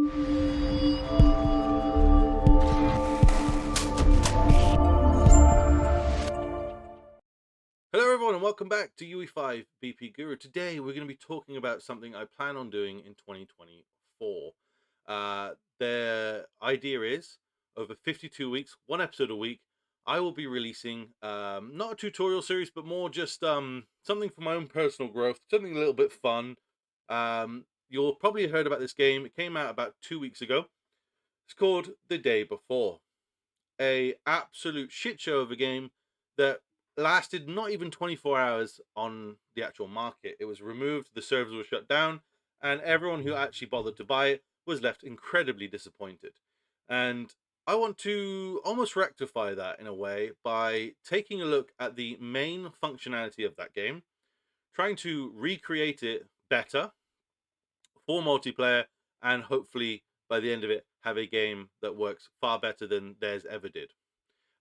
Hello everyone and welcome back to UE5 BP Guru. Today we're going to be talking about something I plan on doing in 2024. The idea is over 52 weeks, one episode a week, I will be releasing not a tutorial series, but more just something for my own personal growth, something a little bit fun. You'll probably have heard about this game. It came out about 2 weeks ago. It's called The Day Before. A absolute shit show of a game that lasted not even 24 hours on the actual market. It was removed, the servers were shut down, and everyone who actually bothered to buy it was left incredibly disappointed. And I want to almost rectify that in a way by taking a look at the main functionality of that game, trying to recreate it better for multiplayer, and hopefully by the end of it have a game that works far better than theirs ever did.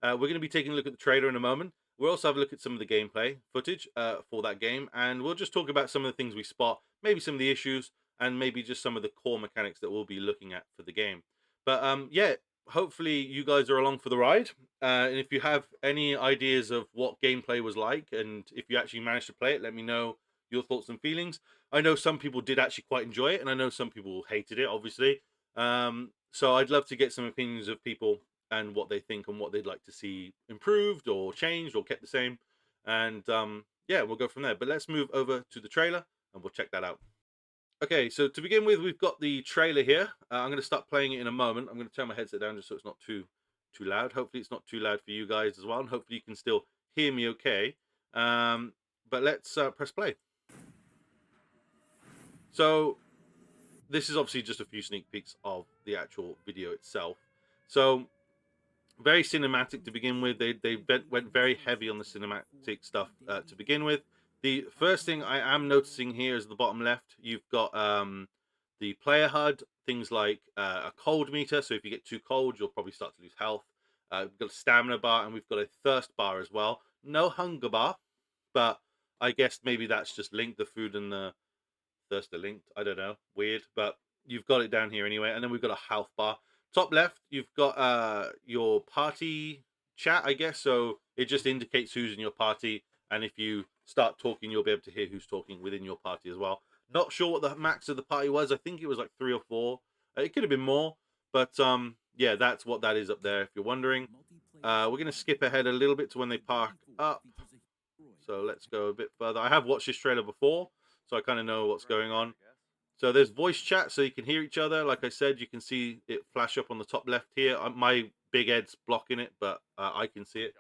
We're going to be taking a look at the trailer in a moment. We'll also have a look at some of the gameplay footage for that game, and we'll just talk about some of the things we spot, maybe some of the issues, and maybe just some of the core mechanics that we'll be looking at for the game. But yeah, hopefully you guys are along for the ride. And if you have any ideas of what gameplay was like, and if you actually managed to play it, let me know your thoughts and feelings. I know some people did actually quite enjoy it, and I know some people hated it, obviously. So I'd love to get some opinions of people and what they think and what they'd like to see improved or changed or kept the same. And yeah, we'll go from there. But let's move over to the trailer and we'll check that out. Okay, so to begin with, we've got the trailer here. I'm going to start playing it in a moment. I'm going to turn my headset down just so it's not too loud. Hopefully it's not too loud for you guys as well, and hopefully you can still hear me okay. But let's press play. So this is obviously just a few sneak peeks of the actual video itself. So very cinematic to begin with. They went very heavy on the cinematic stuff to begin with. The first thing I am noticing here is the bottom left. You've got the player HUD, things like a cold meter. So if you get too cold, you'll probably start to lose health. We've got a stamina bar, and we've got a thirst bar as well. No hunger bar, but I guess maybe that's just linked. The food and the thirst are linked. I don't know. Weird, but you've got it down here anyway. And then we've got a health bar. Top left, you've got your party chat, I guess. So it just indicates who's in your party, and if you start talking, you'll be able to hear who's talking within your party as well. Not sure what the max of the party was. I think it was like 3 or 4. It could have been more, but yeah, that's what that is up there. If you're wondering, we're gonna skip ahead a little bit to when they park up. So let's go a bit further. I have watched this trailer before, so I kind of know what's going on. So there's voice chat, so you can hear each other. Like I said, you can see it flash up on the top left here. My big head's blocking it, but I can see it.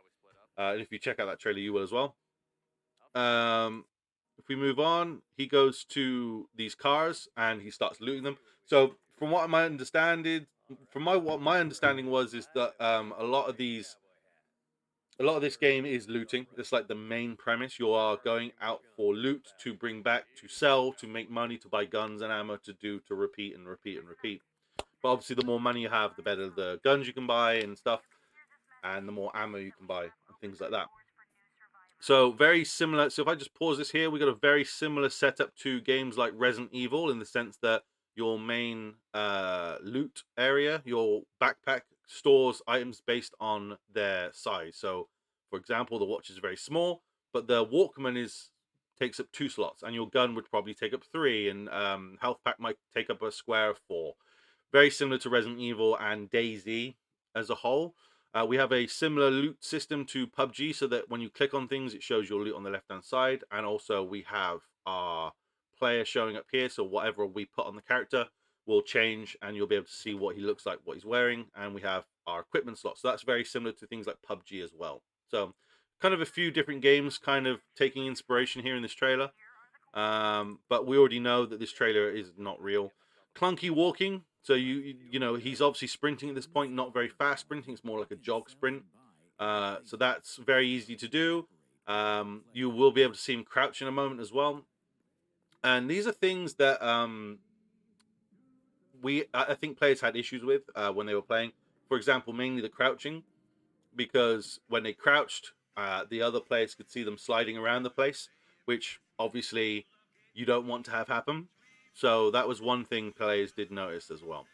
And if you check out that trailer, you will as well. If we move on, he goes to these cars and he starts looting them. So from what my understanding, what my understanding was, is that a lot of this game is looting. It's like the main premise. You are going out for loot to bring back, to sell, to make money, to buy guns and ammo, to repeat and repeat and repeat. But obviously, the more money you have, the better the guns you can buy and stuff, and the more ammo you can buy and things like that. So very similar. So if I just pause this here, we got a very similar setup to games like Resident Evil, in the sense that your main loot area, your backpack, stores items based on their size. So for example, the watch is very small, but the Walkman takes up 2 slots, and your gun would probably take up 3, and health pack might take up a square of 4. Very similar to Resident Evil and DayZ as a whole. We have a similar loot system to PUBG, so that when you click on things, it shows your loot on the left-hand side. And also we have our player showing up here, so whatever we put on the character will change, and you'll be able to see what he looks like, what he's wearing. And we have our equipment slot. So that's very similar to things like PUBG as well. So kind of a few different games kind of taking inspiration here in this trailer. But we already know that this trailer is not real. Clunky walking. So you know, he's obviously sprinting at this point, not very fast sprinting. It's more like a jog sprint. So that's very easy to do. You will be able to see him crouch in a moment as well. And these are things that I think players had issues with when they were playing. For example, mainly the crouching, because when they crouched, the other players could see them sliding around the place, which obviously you don't want to have happen. So that was one thing players did notice as well.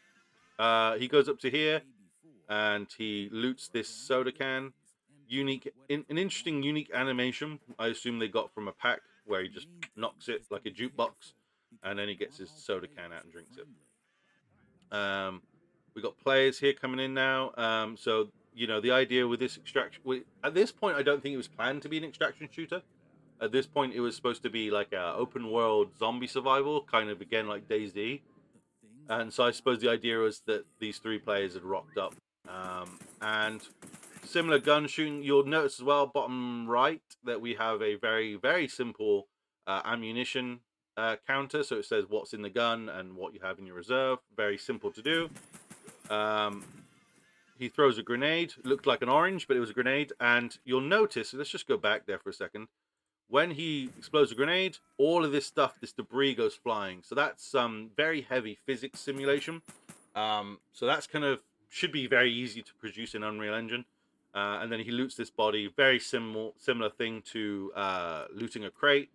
He goes up to here and he loots this soda can. An interesting unique animation. I assume they got from a pack where he just knocks it like a jukebox, and then he gets his soda can out and drinks it. We got players here coming in now. So you know the idea with this extraction. At this point, I don't think it was planned to be an extraction shooter. At this point, it was supposed to be like a open world zombie survival, kind of again like DayZ. And so I suppose the idea was that these three players had rocked up. And similar gun shooting, you'll notice as well, bottom right, that we have a very, very simple ammunition counter. So it says what's in the gun and what you have in your reserve. Very simple to do. He throws a grenade. It looked like an orange, but it was a grenade. And you'll notice, let's just go back there for a second. When he explodes a grenade, all of this stuff, this debris goes flying. So that's very heavy physics simulation. So that's kind of should be very easy to produce in Unreal Engine. And then he loots this body. Very similar thing to looting a crate.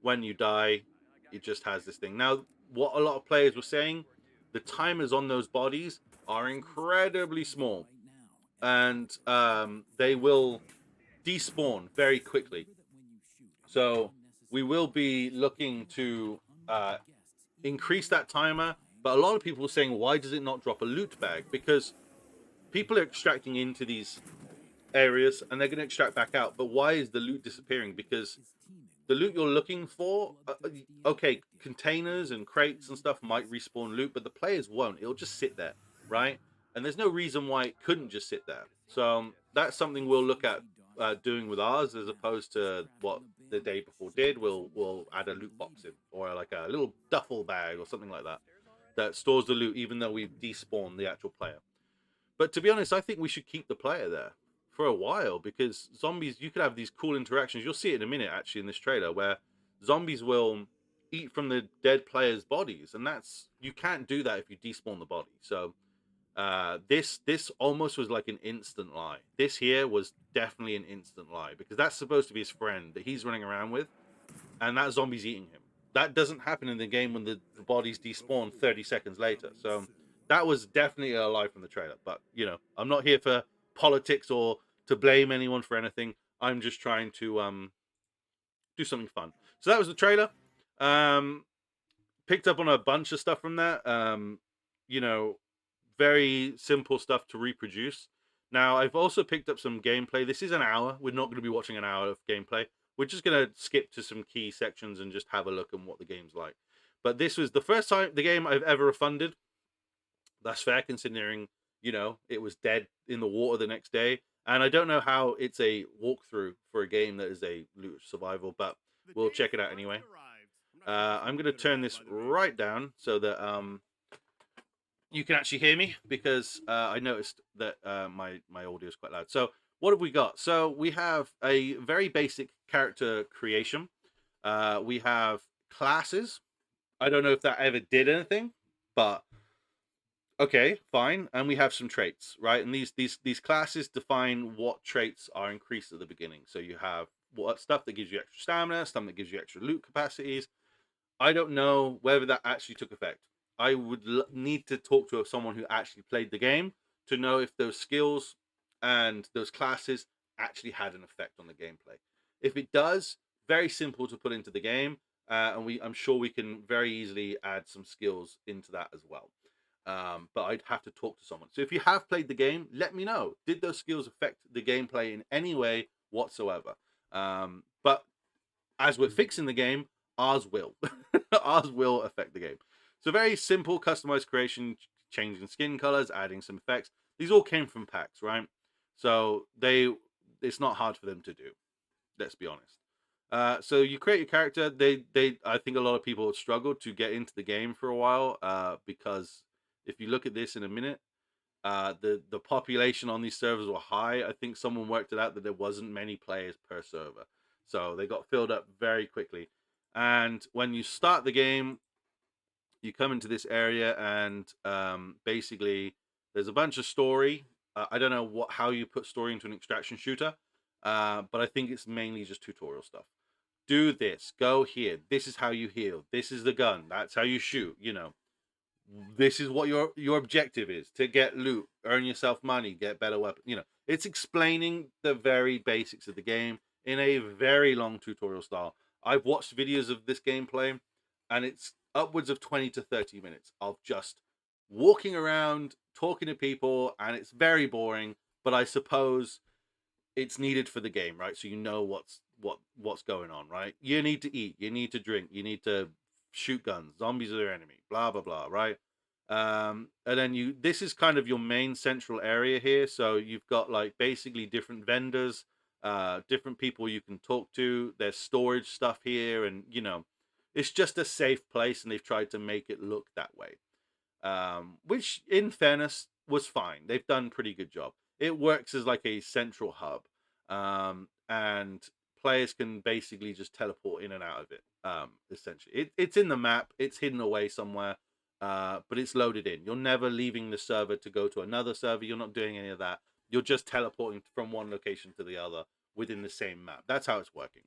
When you die, it just has this thing. Now, what a lot of players were saying, the timers on those bodies are incredibly small, and they will despawn very quickly. So we will be looking to increase that timer. But a lot of people were saying, why does it not drop a loot bag? Because people are extracting into these areas and they're going to extract back out. But why is the loot disappearing? Because the loot you're looking for, okay, containers and crates and stuff might respawn loot, but the players won't. It'll just sit there, right? And there's no reason why it couldn't just sit there. So that's something we'll look at doing with ours, as opposed to what the day before did. We'll add a loot box in, or like a little duffel bag or something like that that stores the loot, even though we've despawned the actual player. But to be honest, I think we should keep the player there for a while, because zombies, you could have these cool interactions. You'll see it in a minute, actually, in this trailer, where zombies will eat from the dead players' bodies, and that's you can't do that if you despawn the body. So this almost was like an instant lie. This here was definitely an instant lie, because that's supposed to be his friend that he's running around with, and that zombie's eating him. That doesn't happen in the game when the bodies despawn 30 seconds later. So that was definitely a lie from the trailer. But, you know, I'm not here for politics or to blame anyone for anything. I'm just trying to do something fun. So that was the trailer. Picked up on a bunch of stuff from that. You know, very simple stuff to reproduce. Now, I've also picked up some gameplay. This is an hour. We're not going to be watching an hour of gameplay. We're just going to skip to some key sections and just have a look at what the game's like. But this was the first time the game I've ever refunded. That's fair, considering, you know, it was dead in the water the next day. And I don't know how it's a walkthrough for a game that is a loot survival, but we'll check it out anyway. I'm going to turn this right down so that you can actually hear me, because I noticed that my audio is quite loud. So what have we got? So we have a very basic character creation. We have classes. I don't know if that ever did anything, but okay, fine. And we have some traits, right? And these classes define what traits are increased at the beginning. So you have what stuff that gives you extra stamina, stuff that gives you extra loot capacities. I don't know whether that actually took effect. I would need to talk to someone who actually played the game to know if those skills and those classes actually had an effect on the gameplay. If it does, very simple to put into the game, and I'm sure we can very easily add some skills into that as well. But I'd have to talk to someone. So if you have played the game, let me know. Did those skills affect the gameplay in any way whatsoever? But as we're fixing the game, ours will. Ours will affect the game. So very simple customized creation, changing skin colors, adding some effects. These all came from packs, right? So it's not hard for them to do. Let's be honest. So you create your character. I think a lot of people struggled to get into the game for a while, because if you look at this in a minute, the population on these servers were high. I think someone worked it out that there wasn't many players per server, so they got filled up very quickly. And when you start the game, you come into this area, and basically there's a bunch of story. I don't know how you put story into an extraction shooter, but I think it's mainly just tutorial stuff. Do this, go here, this is how you heal, this is the gun, that's how you shoot, you know. this is what your objective is: to get loot, earn yourself money, get better weapons. It's explaining the very basics of the game in a very long tutorial style. I've watched videos of this gameplay, and it's upwards of 20 to 30 minutes of just walking around talking to people, and it's very boring, but I suppose it's needed for the game, right? So you know what's going on, right? You need to eat, you need to drink, you need to shoot guns. Zombies are their enemy. Blah blah blah, right? And then this is kind of your main central area here. So you've got like basically different vendors, different people you can talk to. There's storage stuff here, and it's just a safe place, and they've tried to make it look that way, which in fairness was fine. They've done a pretty good job. It works as like a central hub, and players can basically just teleport in and out of it. Essentially, it's in the map. It's hidden away somewhere, but it's loaded in. You're never leaving the server to go to another server. You're not doing any of that. You're just teleporting from one location to the other within the same map. That's how it's working.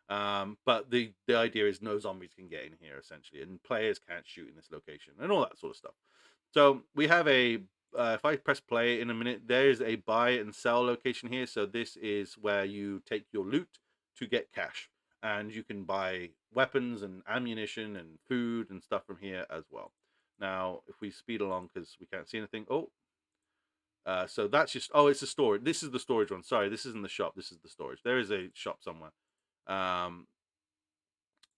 But the idea is no zombies can get in here essentially, and players can't shoot in this location and all that sort of stuff. So we have a if I press play in a minute, there's a buy and sell location here. So this is where you take your loot to get cash, and you can buy weapons and ammunition and food and stuff from here as well. Now, if we speed along because we can't see anything. So that's just it's the storage. This is the storage one. Sorry, this isn't the shop. This is the storage. There is a shop somewhere. And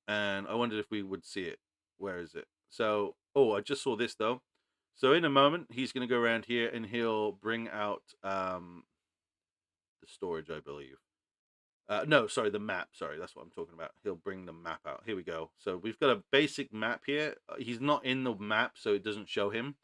I wondered if we would see it. Where is it? So, I just saw this though. So in a moment, he's going to go around here and he'll bring out the storage, I believe. No, sorry, the map. Sorry, that's what I'm talking about. He'll bring the map out. Here we go. So we've got a basic map here. He's not in the map, so it doesn't show him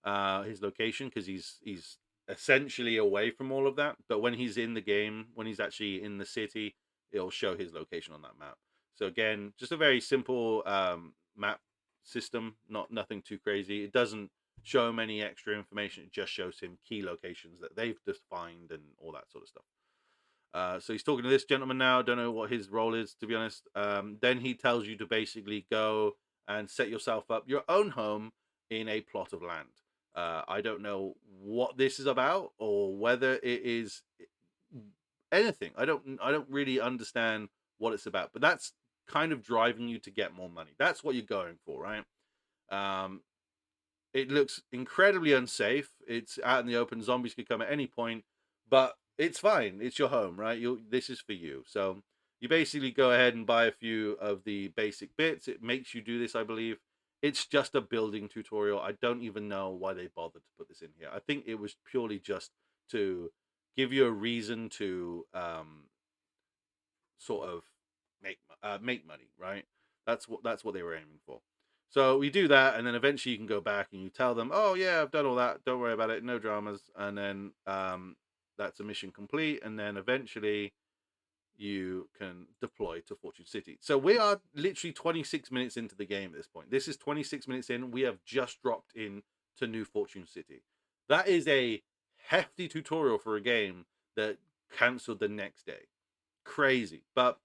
his location because he's essentially away from all of that. But when he's in the game, when he's actually in the city, it'll show his location on that map. So again, just a very simple map system, nothing too crazy. It doesn't show him any extra information. It just shows him key locations that they've defined and all that sort of stuff. So he's talking to this gentleman now. Don't know what his role is, to be honest. Then he tells you to basically go and set yourself up your own home in a plot of land. I don't know what this is about or whether it is anything. I don't really understand what it's about, but that's kind of driving you to get more money. That's what you're going for, right? It looks incredibly unsafe. It's out in the open. Zombies could come at any point, but it's fine. It's your home, right? This is for you. So you basically go ahead and buy a few of the basic bits. It makes you do this, I believe. It's just a building tutorial. I don't even know why they bothered to put this in here. I think it was purely just to give you a reason to sort of make money, right? That's what they were aiming for. So we do that, and then eventually you can go back and you tell them, "Oh yeah, I've done all that. Don't worry about it. No dramas." And then that's a mission complete, and then eventually you can deploy to Fortune City. So we are literally 26 minutes into the game at this point. This is 26 minutes in. We have just dropped in to New Fortune City. That is a hefty tutorial for a game that cancelled the next day. Crazy, but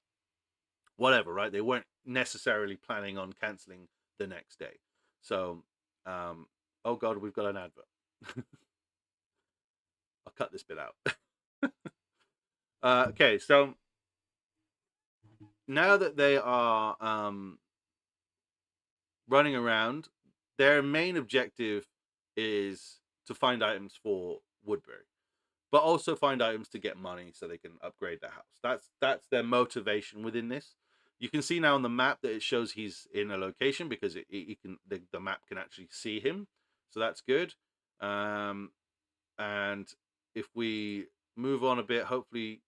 whatever, right? They weren't necessarily planning on canceling the next day. So, oh god, we've got an advert. I'll cut this bit out. Okay, so now that they are running around, their main objective is to find items for Woodbury, but also find items to get money so they can upgrade their house. That's their motivation within this. You can see now on the map that it shows he's in a location because the map can actually see him, so that's good. And if we move on a bit, hopefully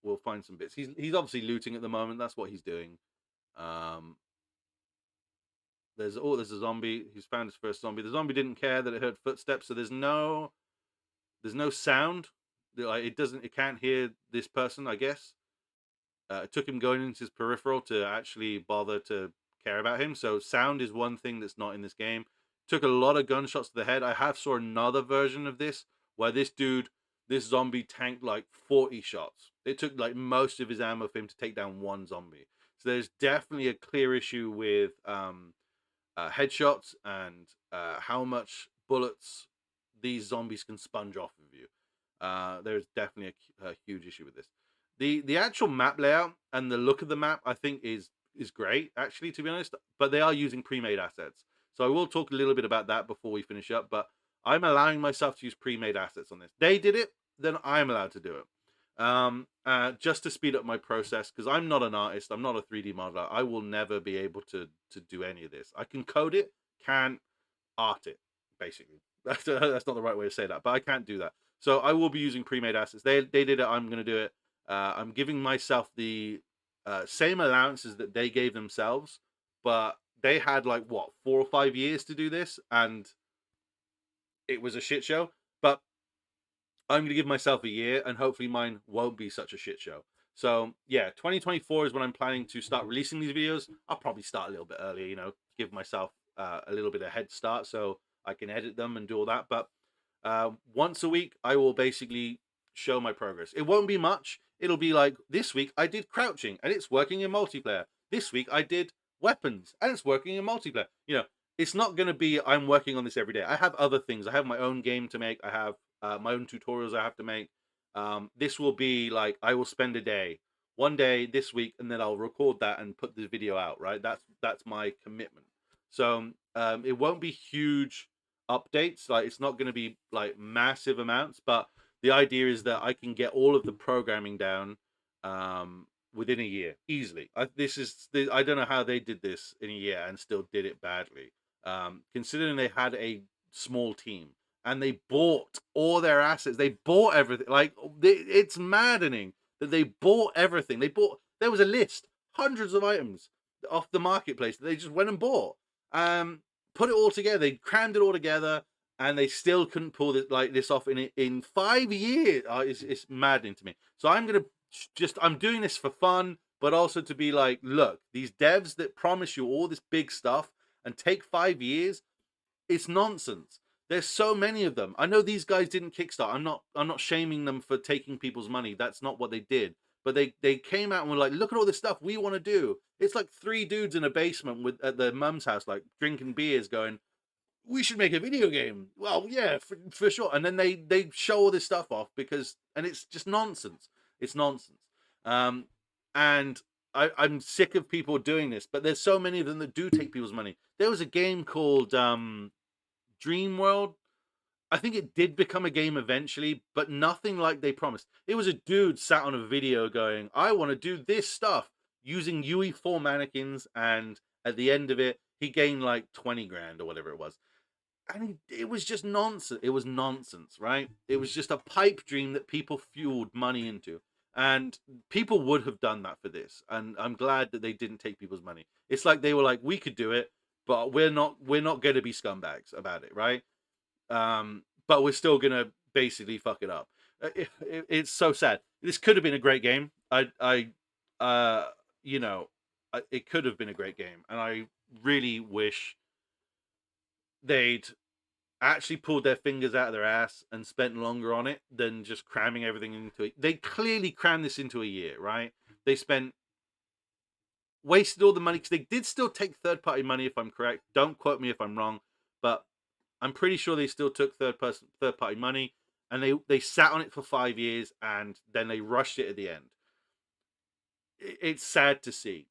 we'll find some bits. He's obviously looting at the moment. That's what he's doing. There's a zombie. He's found his first zombie. The zombie didn't care that it heard footsteps, so there's no sound. It can't hear this person, I guess. It took him going into his peripheral to actually bother to care about him. So sound is one thing that's not in this game. Took a lot of gunshots to the head. I have saw another version of this where this zombie tanked like 40 shots. It took like most of his ammo for him to take down one zombie. So there's definitely a clear issue with headshots and how much bullets these zombies can sponge off of you. There's definitely a huge issue with this. The actual map layout and the look of the map, I think, is great, actually, to be honest. But they are using pre-made assets, so I will talk a little bit about that before we finish up. But I'm allowing myself to use pre-made assets on this. They did it, then I'm allowed to do it. Just to speed up my process, because I'm not an artist, I'm not a 3D modeler. I will never be able to do any of this. I can code it, can't art it, basically. That's not the right way to say that, but I can't do that. So I will be using pre-made assets. They did it. I'm going to do it. I'm giving myself the same allowances that they gave themselves, but they had like what 4 or 5 years to do this, and it was a shit show. But I'm going to give myself a year, and hopefully mine won't be such a shit show. So yeah, 2024 is when I'm planning to start releasing these videos. I'll probably start a little bit earlier, give myself a little bit of head start so I can edit them and do all that. But once a week, I will basically show my progress. It won't be much. It'll be like, this week I did crouching and it's working in multiplayer. This week I did weapons and it's working in multiplayer. It's not going to be I'm working on this every day. I have other things. I have my own game to make. I have my own tutorials I have to make. This will be like, I will spend a day, one day this week, and then I'll record that and put the video out, right? That's my commitment. So it won't be huge updates. Like, it's not going to be like massive amounts, but the idea is that I can get all of the programming down within a year easily. I don't know how they did this in a year and still did it badly. Considering they had a small team and they bought all their assets, they bought everything. Like, it's maddening that they bought everything. There was a list, hundreds of items off the marketplace that they just went and bought. Put it all together. They crammed it all together, and they still couldn't pull this off in 5 years. It's maddening to me. So I'm doing this for fun, but also to be like, look, these devs that promise you all this big stuff and take 5 years, it's nonsense. There's so many of them. I know these guys didn't kickstart. I'm not shaming them for taking people's money. That's not what they did. But they came out and were like, look at all this stuff we want to do. It's like 3 dudes in a basement at their mum's house, like drinking beers, going, we should make a video game. Well, yeah, for sure. And then they show all this stuff off and it's just nonsense. It's nonsense. And I'm sick of people doing this, but there's so many of them that do take people's money. There was a game called Dream World. I think it did become a game eventually, but nothing like they promised. It was a dude sat on a video going, I want to do this stuff using UE4 mannequins, and at the end of it, he gained like 20 grand or whatever it was. And it was just nonsense. It was nonsense, right? It was just a pipe dream that people fueled money into. And people would have done that for this. And I'm glad that they didn't take people's money. It's like they were like, we could do it, but we're not going to be scumbags about it, right? But we're still gonna basically fuck it up. It's so sad. This could have been a great game. It could have been a great game, and I really wish they'd actually pulled their fingers out of their ass and spent longer on it than just cramming everything into it. They clearly crammed this into a year, right? They wasted all the money, because they did still take third-party money, if I'm correct. Don't quote me if I'm wrong, but I'm pretty sure they still took third-party money, and they sat on it for 5 years, and then they rushed it at the end. It's sad to see,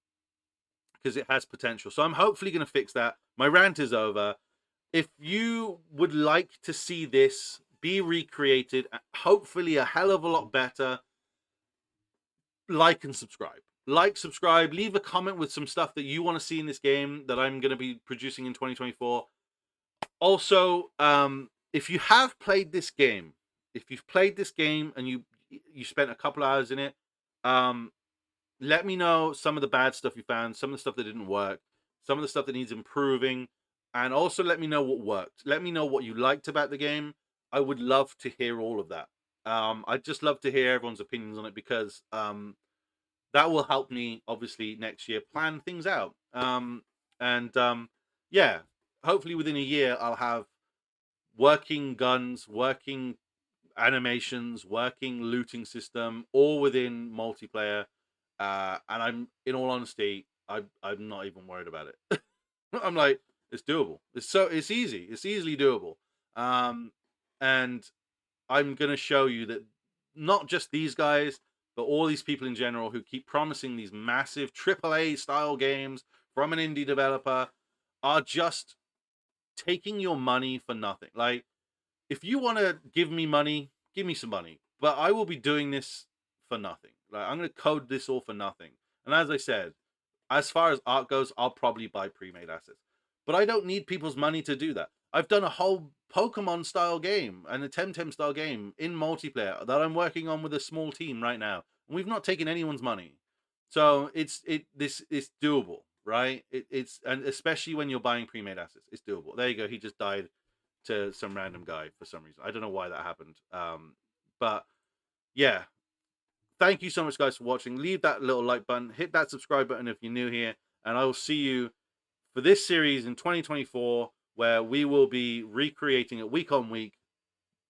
because it has potential. So I'm hopefully going to fix that. My rant is over. If you would like to see this be recreated, hopefully a hell of a lot better, like and subscribe. Like, subscribe, leave a comment with some stuff that you want to see in this game that I'm going to be producing in 2024. Also, if you have played this game, if you've played this game and you spent a couple hours in it, let me know some of the bad stuff you found, some of the stuff that didn't work, some of the stuff that needs improving, and also let me know what worked. Let me know what you liked about the game. I would love to hear all of that. I'd just love to hear everyone's opinions on it, because that will help me, obviously, next year plan things out. Yeah, hopefully within a year I'll have working guns, working animations, working looting system, all within multiplayer. And in all honesty, I'm not even worried about it. I'm like, It's doable. It's easy. It's easily doable. And I'm gonna show you that not just these guys, but all these people in general who keep promising these massive AAA style games from an indie developer are just taking your money for nothing. Like, if you want to give me money, give me some money. But I will be doing this for nothing. Like, I'm going to code this all for nothing. And as I said, as far as art goes, I'll probably buy pre-made assets. But I don't need people's money to do that. I've done a whole Pokemon style game and a Temtem style game in multiplayer that I'm working on with a small team right now. And we've not taken anyone's money. So it's doable, right? It's and especially when you're buying pre-made assets, it's doable. There you go. He just died to some random guy for some reason. I don't know why that happened. But yeah, thank you so much, guys, for watching. Leave that little like button, hit that subscribe button if you're new here, and I will see you for this series in 2024, where we will be recreating it week on week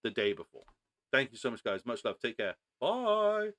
the day before. Thank you so much, guys. Much love. Take care. Bye.